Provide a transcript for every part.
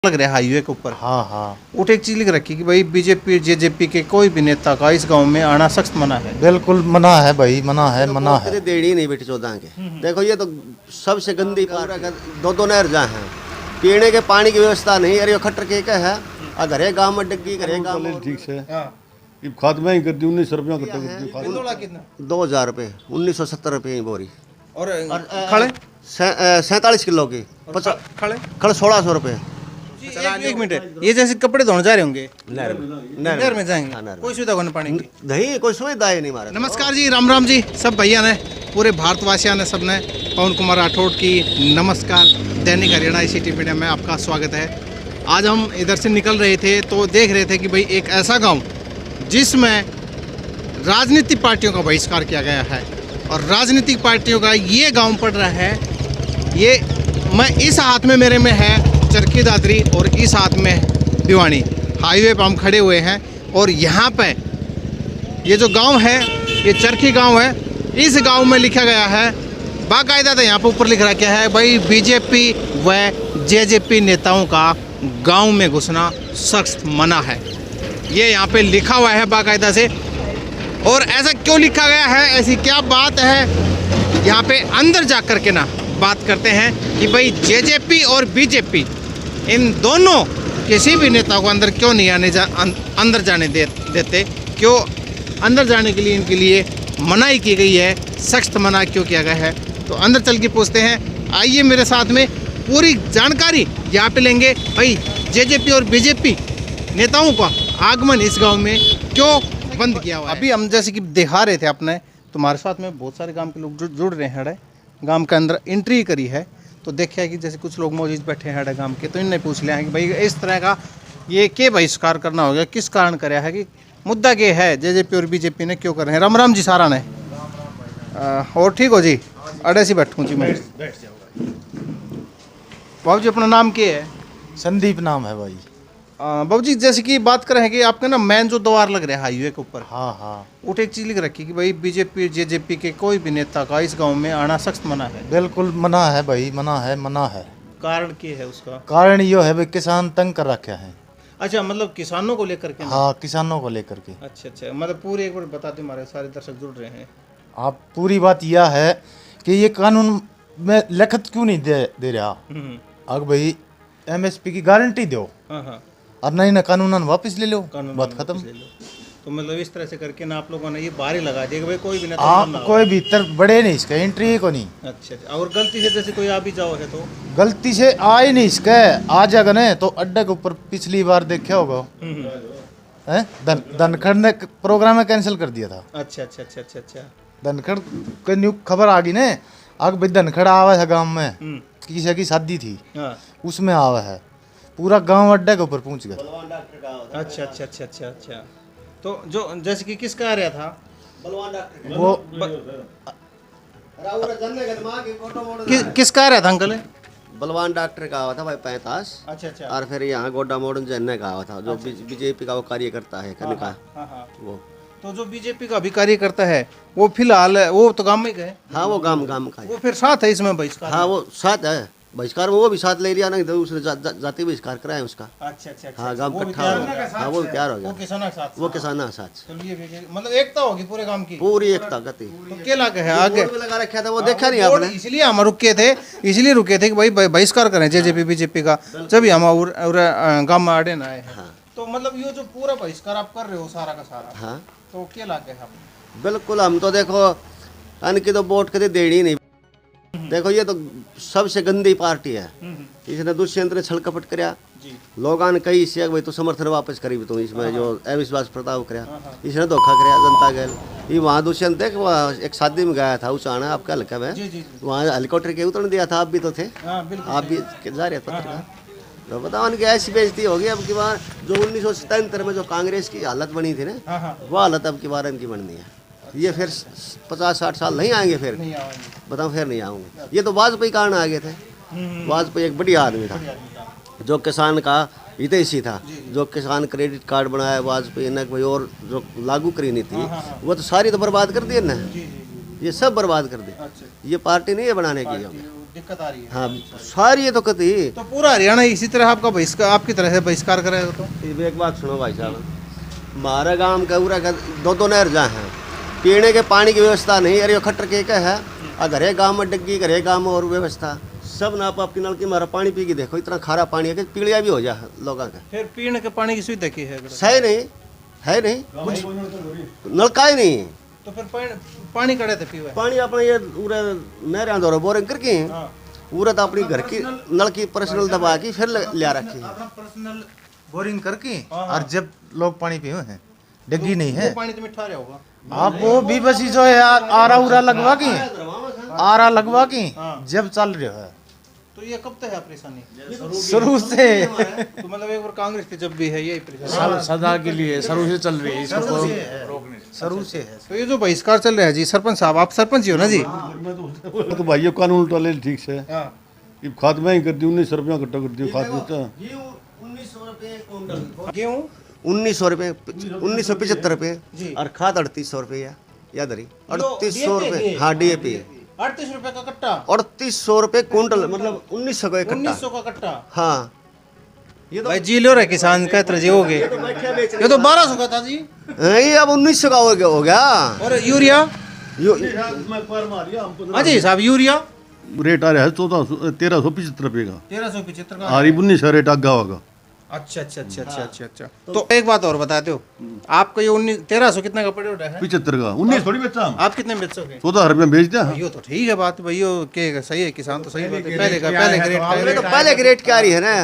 लग रहा है हाईवे के ऊपर। हाँ हाँ उठ एक चीज लिख रखी कि भाई बीजेपी जेजेपी के कोई भी नेता का इस गांव में आना सख्त मना है। बिल्कुल मना है भाई, मना है, मना है। देड़ी नहीं बेटी 14 के। देखो ये तो सबसे गंदी दो दो नहर जहाँ हैं, पीने के पानी की व्यवस्था नहीं। अरे खट्टर के क्या है, घरे गांव में डग्गी, घरे गांव में ठीक से ये खाद में ही कर दी 19 रुपया कितना 2000 रुपये 1970 रुपये की बोरी। और खड़े 47 किलो की खड़े खड़े 1600 रुपये। एक मिनट, ये जैसे कपड़े धोने जा रहे होंगे नहर में जाएंगे, हाँ, नहर में। कोई सुविधा होने पानी की नहीं, कोई सुविधा ही नहीं मारा। नमस्कार जी, राम राम जी सब भैया ने, पूरे भारतवासियों ने, सबने पवन कुमार राठौड़ की नमस्कार। दैनिक हरियाणा ICT मीडिया में आपका स्वागत है। आज हम इधर से निकल रहे थे तो देख रहे थे कि भाई एक ऐसा गांव जिसमें राजनीतिक पार्टियों का बहिष्कार किया गया है और राजनीतिक पार्टियों का ये गांव पड़ रहा है। ये मैं इस हाथ में मेरे में है चरखी दादरी और इस हाथ में भिवानी। हाईवे पर हम खड़े हुए हैं और यहाँ पे ये जो गांव है ये चरखी गांव है। इस गांव में लिखा गया है बाकायदा, तो यहाँ पर ऊपर लिख रखा है भाई बीजेपी व जेजेपी नेताओं का गांव में घुसना सख्त मना है। ये यहाँ पे लिखा हुआ है बाकायदा से। और ऐसा क्यों लिखा गया है, ऐसी क्या बात है, यहाँ पे अंदर जा कर के ना बात करते हैं कि भाई जेजेपी और बीजेपी इन दोनों किसी भी नेता को अंदर क्यों नहीं अंदर जाने देते, क्यों अंदर जाने के लिए इनके लिए मनाही की गई है, सख्त मना क्यों किया गया है। तो अंदर चल के पूछते हैं। आइए मेरे साथ में पूरी जानकारी यहाँ पे लेंगे भाई जेजेपी और बीजेपी नेताओं का आगमन इस गांव में क्यों बंद किया हुआ है। अभी हम जैसे कि दिखा रहे थे अपने, तुम्हारे साथ में बहुत सारे गांव के लोग जुड़ रहे हैं। गांव के अंदर एंट्री करी है तो देखा है कि जैसे कुछ लोग मौजूद बैठे हैं गांव के, तो इनने पूछ लिया है कि भाई इस तरह का ये के बहिष्कार करना हो गया, किस कारण कराया है, कि मुद्दा क्या है, जेजेपी और बीजेपी ने क्यों कर रहे हैं। राम राम जी सारा ने और ठीक हो जी, अड़े सी बैठूँ जी मैं। बाबू जी अपना नाम क्या है? संदीप नाम है भाई। बाबू जी जैसे कि बात करें कि आपके ना मेन जो द्वार लग रहा है हाईवे के ऊपर, हाँ हाँ उठ एक चीज लिख रखी कि भाई बीजेपी जेजेपी के कोई भी नेता का इस गांव में आना सख्त मना है। बिल्कुल मना है भाई, मना है, मना है। कारण क्या है उसका? कारण ये है भाई, किसान तंग कर रखे हैं। अच्छा, मतलब किसानों को लेकर के? हाँ, किसानों को लेकर के। अच्छा, मतलब पूरी एक बार बता दो, हमारे सारे दर्शक जुड़ रहे हैं। आप पूरी बात यह है कि ये कानून में लिखत क्यों नहीं दे रहा। अगर भाई MSP की गारंटी दो और नहीं ना कानूनन वापस ले लो, बात खत्म। तो मतलब इस तरह से करके ना आप लोगों ने ये बाहर ही लगा दिया कि भाई कोई भी नेता आप कोई भीतर बड़े नहीं, इसका एंट्री को नहीं। अच्छा, और गलती से जैसे कोई आ भी जाओ है तो गलती से आए नहीं, इसका आ जाएगा ना तो अड्डे के ऊपर पिछली बार देखा होगा है, धनखड़ ने प्रोग्राम में कैंसिल कर दिया था। अच्छा। धनखड़ के न्यू खबर आ गई ना, आग भाई धनखड़ आवा है गांव में, किसी की शादी थी उसमें आवा है, पूरा गांव अड्डे के ऊपर पहुंच गया। अच्छा। तो जो जैसे कि किसका आ रहा था वो किसका आ रहा था अंकल? बलवान डॉक्टर का आवा था भाई 45। अच्छा। और फिर यहाँ गोड्डा मोड़न जन्ने का आवा था, जो बीजेपी का वो कार्यकर्ता है करने का वो। तो जो बीजेपी का भी कार्यकर्ता है वो फिलहाल वो तो गांव में गए। हाँ, वो गांव का वो फिर साथ है इसमें बहिष्कार? हाँ, वो साथ है बहिष्कार में, वो भी साथ ले लिया ना, तो उसने जाति बहिष्कार कराया उसका। अच्छा। हाँ, गांव इकट्ठा हो गया। हाँ, वो तैयार हो गया, वो किसान के साथ। चलिए, मतलब एकता होगी पूरे गांव की, पूरी एकता गति। तो क्या लगा है आगे लगा रखा था, वो देखा नहीं आपने? इसलिए हम रुके थे कि भाई बहिष्कार करें जेजेपी बीजेपी का, जब हम गाँव में आड़े ना आए। तो मतलब ये जो पूरा बहिष्कार आप कर रहे हो सारा का सारा, हाँ, तो क्या लगा है आप? बिल्कुल। हम तो देखो अनकी तो वोट कभी देनी नहीं। देखो ये तो सबसे गंदी पार्टी है। इसने दुष्यंत ने छल कपट कराया, लोगों ने कई से भाई तो समर्थन वापस करी भी, तो इसमें जो अविश्वास प्रताप कराया, इसने धोखा कराया जनता के। ये वहाँ दुष्यंत देख एक शादी में गया था, उस आना आपका हल्का में, वहाँ हेलीकॉप्टर के उतरने दिया था, आप भी तो थे, आप भी जा रहे पत्रकार। तो बताओ उनकी ऐसी बेइज्जती होगी अब की बार। जो 1977 में जो कांग्रेस की हालत बनी थी ना, वो हालत अब की बार इनकी बननी है। ये फिर 50-60 साल नहीं आएंगे, फिर बताओ, फिर नहीं आऊँगे। ये तो वाजपेयी कारण आ गए थे। वाजपेयी एक बढ़िया आदमी था, जो किसान का हितैषी था, जो किसान क्रेडिट कार्ड बनाया वाजपेयी ने, कोई और जो लागू करी नहीं थी, वो तो सारी तो बर्बाद कर दी ना, ये सब बर्बाद कर दी। ये पार्टी नहीं है बनाने की। दिक्कत आ रही है। हाँ सारी ये तो कती। तो पूरा हरियाणा इसी तरह आपका बहिष्कार, आपकी तरह से बहिष्कार करेगा तो? एक बात सुनो भाई साहब, हमारा गांव का पूरा का दो नहर जहाँ है, पीने के पानी की व्यवस्था नहीं। अरे खट्टर के क्या है, घरे गांव में डग्गी, घरे गांव में और व्यवस्था सब ना आप आपकी नल की हमारा पानी पी के देखो, इतना खारा पानी है कि पीलिया भी हो जाए लोगों का। फिर पीने के पानी की सुविधा की है? सही नहीं है, नहीं कुछ नलका ही नहीं। तो फिर पानी कड़े थे पीवे? पानी अपने ये पूरे नहर दौरा बोरिंग करके पूरा तो अपनी घर की नल की पर्सनल दबा की फिर लिया रखी है। अपना पर्सनल बोरिंग करके, और जब लोग पानी पिए हैं, डग्गी नहीं है। वो पानी तो मिठा रहा होगा। आप वो भी बस जो है आरा उरा लगवा की, आरा लगवा की जब चल रहे है। तो ये कब तक है परेशानी? शुरू से तो मतलब एक बार कांग्रेस की जब भी है यही परेशानी सदा के लिए शुरू से चल रही है, इसको शुरू से है। तो ये जो बहिष्कार चल रहा है जी, सरपंच साहब आप सरपंच ही हो ना जी? तो भाई ये कानून उल्टा ठीक से हाँ। ये खाद मैं ही कर दी 19 रुपया इकट्ठा कर दी खाद देता। गेहूँ 1900 रुपये, 1975 रुपये और खाद 3800 रुपये या धरी 3800 रुपये। हाँ DAP 38 रुपए का कट्टा, 3800 रुपये कुंटल, मतलब 1900 का इकट्ठा। 1900 का कट्टा। हाँ ये तो भाई जी लो रहे किसान का तरह जी हो गए। ये तो 1200 का था जी। ये अब 1900 का हो गया। और यूरिया? यो हाँ जी साहब, यूरिया रेट आ रहा है 1375 रुपये का। 1375 का। हारी 19 का रेट आगा होगा। अच्छा अच्छा अच्छा अच्छा अच्छा अच्छा। तो एक बात और बताते हो, आपको ये 1300 कितने का पड़े है? 75 का 19 थोड़ी बेचा हम। आप कितने बेचोगे? 14 रुपये बेच दिया। ये तो ठीक है बात भाई, के सही है, किसान तो सही बात है। पहले ग्रेड तो पहले की रेट क्या आ रही है ना,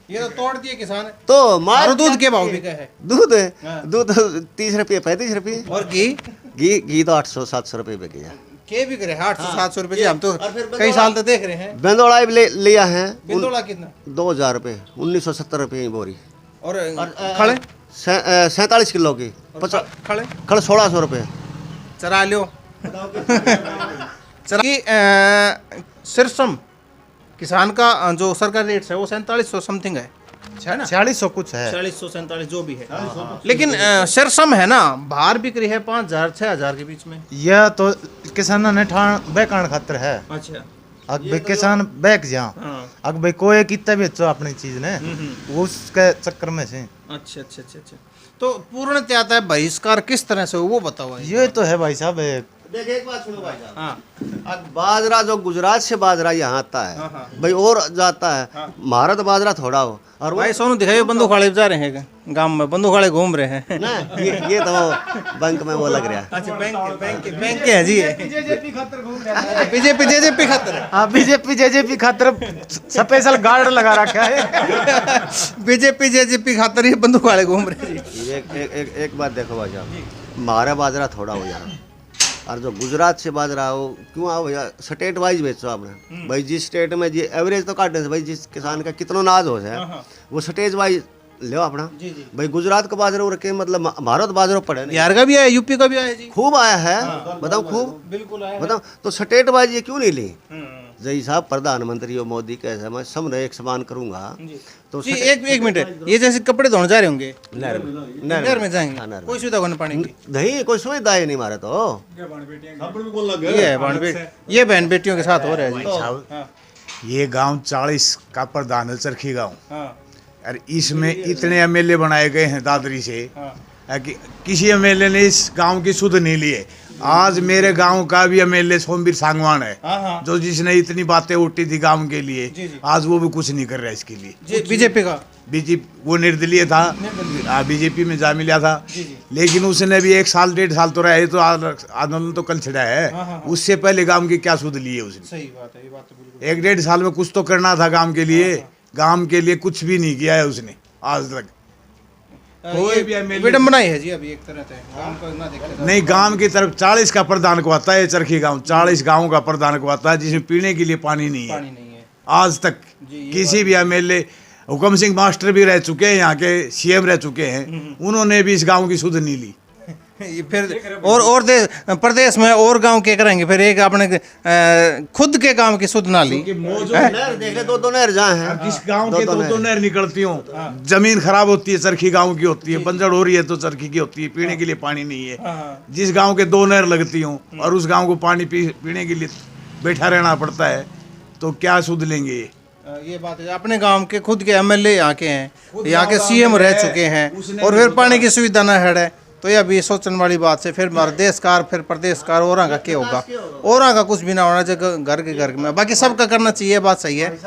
ये तो तोड़ दिए किसान है। तो मार दूध के भाव भी क्या है? दूध 30 रुपये 35 रुपये। और घी तो 800-700 रुपये पे गया। के भी करे 800-700 रुपए जी। हम तो कई साल तो देख रहे हैं। बेंदोड़ा भी लिया है। बिंदोला कितना? 2000 रुपये, 1970 रुपये बोरी। और खड़े 47 किलो की खड़े 1600 रुपये। चरा लो चरा की सिरसम किसान का जो सरकारी रेट है वो 4700 समथिंग है ना? 4600 कुछ है, 4647 जो भी है। लेकिन सिरसम है ना, बाहर बिक रही है 5000-6000 के बीच में। यह तो किसानों ने ठान बेकान खातर है। अच्छा। अग भाई किसान बैक जा, अग भाई कोई कितना बेचो अपनी चीज ने, वो उसके चक्कर में से। अच्छा अच्छा अच्छा अच्छा। तो पूर्णतः आता है बहिष्कार किस तरह से हो वो बताओ। ये तो है भाई साहब। देखिए एक बात सुनो भाई साहब। हाँ। अब बाजरा जो गुजरात से बाजरा यहाँ आता है भाई और जाता है, हमारा तो बाजरा थोड़ा हो। और भाई सोनू दिखाइए, बंदूकाड़े जा रहे हैं गांव में, बंदूकाड़े घूम रहे हैं ना, ये तो बैंक में वो लग रहा है। अच्छा बैंक के है जी। बीजेपी खातर। हाँ बीजेपी खातर स्पेशल गार्ड लगा रखा है। बीजेपी खातर ये बंदूकाड़े घूम रहे हैं। एक बात देखो भाई साहब, हमारा बाजरा थोड़ा हो जाना और जो गुजरात से बाजरा हो क्यों आओ भैया, स्टेट वाइज बेचो आपने भाई। जिस स्टेट में जी एवरेज तो काटने से भाई, जिस किसान का कितना नाज हो जाए वो स्टेट वाइज ले अपना भाई। गुजरात का बाजरा रखे, मतलब भारत बाजरा पड़े नहीं। बिहार का भी आया, यूपी का भी आया जी, खूब आया है। बताओ खूब बिल्कुल आया बताओ, तो स्टेट वाइज ये क्यों नहीं ली? जय साहब प्रधानमंत्री हो मोदी कैसे, मैं सब एक समान करूंगा। तो जी एक मिनट, ये जैसे कपड़े धोने जा रहे होंगे नहर में जाएंगे, नहर में। कोई सुविधा होने पानी की नहीं, कोई सुविधा ही नहीं मारे तो। ये बहन बेटियों के साथ हो रहा है जी। साहब ये गांव 40 का प्रधान है, चरखी गांव, और इसमें इतने एमएलए बनाए गए हैं दादरी से कि किसी एमएलए ने इस गांव की सुध नहीं ली है। आज मेरे गांव का भी एमएलए सोमवीर सांगवान है, जो जिसने इतनी बातें उठी थी गांव के लिए, आज वो भी कुछ नहीं कर रहा है इसके लिए। बीजेपी का वो निर्दलीय था, बीजेपी में जा मिला था, लेकिन उसने भी 1 साल 1.5 साल तो रहा है, तो आंदोलन तो कल छिड़ा है। उससे पहले गांव की क्या सुध ली है उसने? सही बात है, ये बात तो बिल्कुल। 1-1.5 साल में कुछ तो करना था गांव के लिए, गांव के लिए कुछ भी नहीं किया है उसने आज तक। कोई भी विडम्बना ही है जी अभी एक तरह से गांव को ना देखे नहीं, गांव की तरफ 40 का प्रधान को आता है, चरखी गांव 40 गांव का प्रधान को आता है, जिसमें पीने के लिए पानी नहीं है आज तक। किसी भी एमएलए, हुकम सिंह मास्टर भी रह चुके हैं, यहाँ के सीएम रह चुके हैं, उन्होंने भी इस गांव की सुध नहीं ली। फिर और प्रदेश में और गांव के करेंगे, फिर एक अपने खुद के गांव की सुध ना ली। नहर देख ले, दो नहर जहाँ हैं, जिस गांव के दो नहर निकलती हो, जमीन खराब होती है, चरखी गांव की होती है, बंजर हो रही है तो चरखी की होती है, पीने के लिए पानी नहीं है। जिस गांव के 2 नहर लगती हो और उस गांव को पानी पीने के लिए बैठा रहना पड़ता है, तो क्या सुध लेंगे ये। ये बात है, अपने गांव के खुद के एमएलए यहाँ के हैं, यहाँ के सीएम रह चुके हैं, उसने और भी फिर तो पानी की सुविधा न है, तो यह भी सोचने वाली बात से फिर हमारा देश का फिर प्रदेश का और का क्या होगा, और का कुछ भी ना होना चाहिए घर के घर में, बाकी सबका करना चाहिए, बात सही है।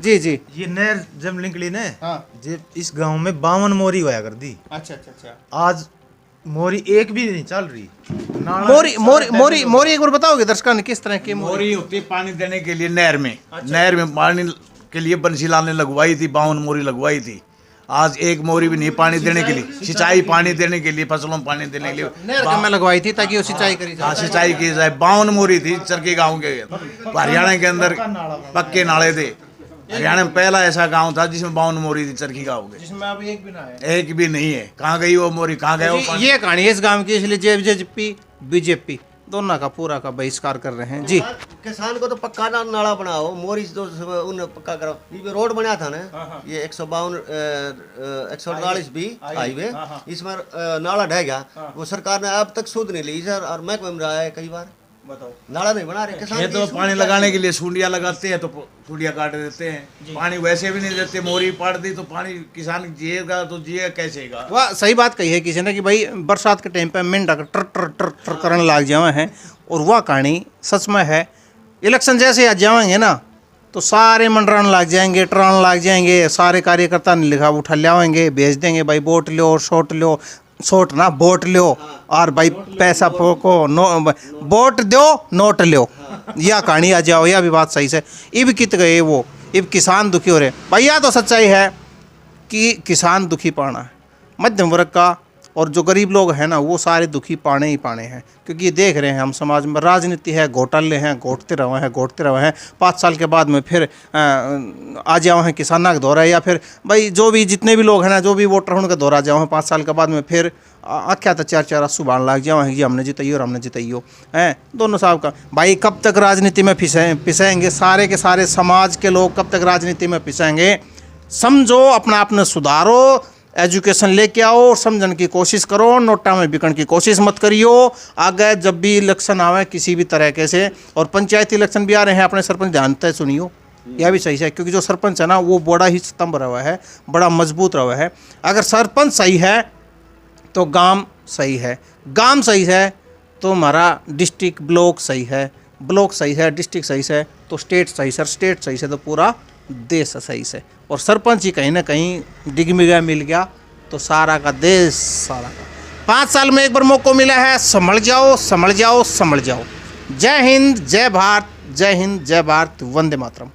जी जी। ये नहर जब निकली ने, हाँ। जे इस गांव में 52 मोरी होया कर दी। अच्छा अच्छा अच्छा। आज मोरी एक भी नहीं चल रही। मोरी एक बार बताओगे दर्शकों ने किस तरह की मोरी होती है पानी देने के लिए नहर में। नहर में पानी के लिए बंसीलाल ने लगवाई थी, 52 मोरी लगवाई थी। आज एक मोरी भी नहीं पानी देने के लिए, सिंचाई पानी देने के लिए, फसलों में पानी देने के लिए नहर में लगवाई थी ताकि वो सिंचाई करी जाए। हाँ, सिंचाई की जाए। 52 मोरी थी चरखी गांव के। हरियाणा के अंदर पक्के नाले थे। हरियाणा में पहला ऐसा गांव था जिसमें 52 मोरी थी चरखी गांव के, जिसमें अभी एक भी ना है। एक भी नहीं है। कहाँ गई वो मोरी, कहाँ गए वो पानी? ये कहानी है इस गांव की, इसलिए जेजेपी बीजेपी दोनों का पूरा का बहिष्कार कर रहे हैं। जी। किसान को तो पक्का नाला बनाओ, मोरी तो उन्हें पक्का करो। ये रोड बना था ना, ये 148 बी हाईवे, इसमें नाला ढह गया। वो सरकार ने अब तक सूद नहीं ली सर, और महकमे में रहा है कई बार, बताओ नाला नहीं बना रहे किसान। ये तो पानी लगाने के लिए सूंडिया लगाते हैं, तो सूंडिया काट देते हैं। पानी वैसे भी नहीं देते, मोरी पाट दी तो पानी किसान जिएगा तो जिएगा कैसेगा। वाह, सही बात कही है किसी ने कि भाई बरसात के टाइम पे मेंढा ट्र ट्र ट्र ट्र करने लग जावे हैं, और वह कहानी सच में है। इलेक्शन जैसे आज जाएंगे ना, तो सारे मंडराने लग जाएंगे, ट्राने लग जाएंगे, सारे कार्यकर्ता ने लिखा उठा ले आएंगे, भेज देंगे भाई वोट लो, शोट लो, शोट ना वोट लो, और भाई पैसा फोको, नो वोट दो नोट लो, यह कहानी आ जाओ। यह भी बात सही से इब कित गए वो, इब किसान दुखी हो रहे। भैया तो सच्चाई है कि किसान दुखी पाना है, मध्यम वर्ग का और जो गरीब लोग हैं ना, वो सारे दुखी पाने ही पाने हैं। क्योंकि ये देख रहे हैं हम समाज में राजनीति है, घोटाले हैं, घोटते रहे हैं। 5 साल के बाद में फिर आ जाओ हैं किसाना का दौरा, या फिर भाई जो भी जितने भी लोग हैं ना, जो भी वोटर उनका दौरा जाओ हैं 5 साल के बाद में, फिर आख्या तो 4 आंसू बाण लग जाओ हैं कि हमने जिताइयो और हमने जिताइयो हैं दोनों साहब का। भाई कब तक राजनीति में पिसेंगे सारे के सारे समाज के लोग, कब तक राजनीति में पिसेंगे? समझो, अपना आपने सुधारो, एजुकेशन लेके आओ, समझने की कोशिश करो, नोटा में बिकन की कोशिश मत करियो। आगे जब भी इलेक्शन आवे किसी भी तरह के से, और पंचायती इलेक्शन भी आ रहे हैं, अपने सरपंच ध्यान से सुनियो, यह भी सही है। क्योंकि जो सरपंच है ना, वो बड़ा ही स्तंभ रहा है, बड़ा मजबूत रहा है। अगर सरपंच सही है तो गांव सही है, गांव सही है तो हमारा डिस्ट्रिक्ट ब्लॉक सही है, ब्लॉक सही है, डिस्ट्रिक्ट सही है तो स्टेट सही है, स्टेट सही है तो पूरा देश सही से। और सरपंच ही कहीं ना कहीं डिगमिगा मिल गया तो सारा का देश, सारा का। 5 साल में एक बार मौका मिला है, संभल जाओ, संभल जाओ, संभल जाओ। जय हिंद, जय भारत, जय हिंद, जय भारत, वंदे मातरम।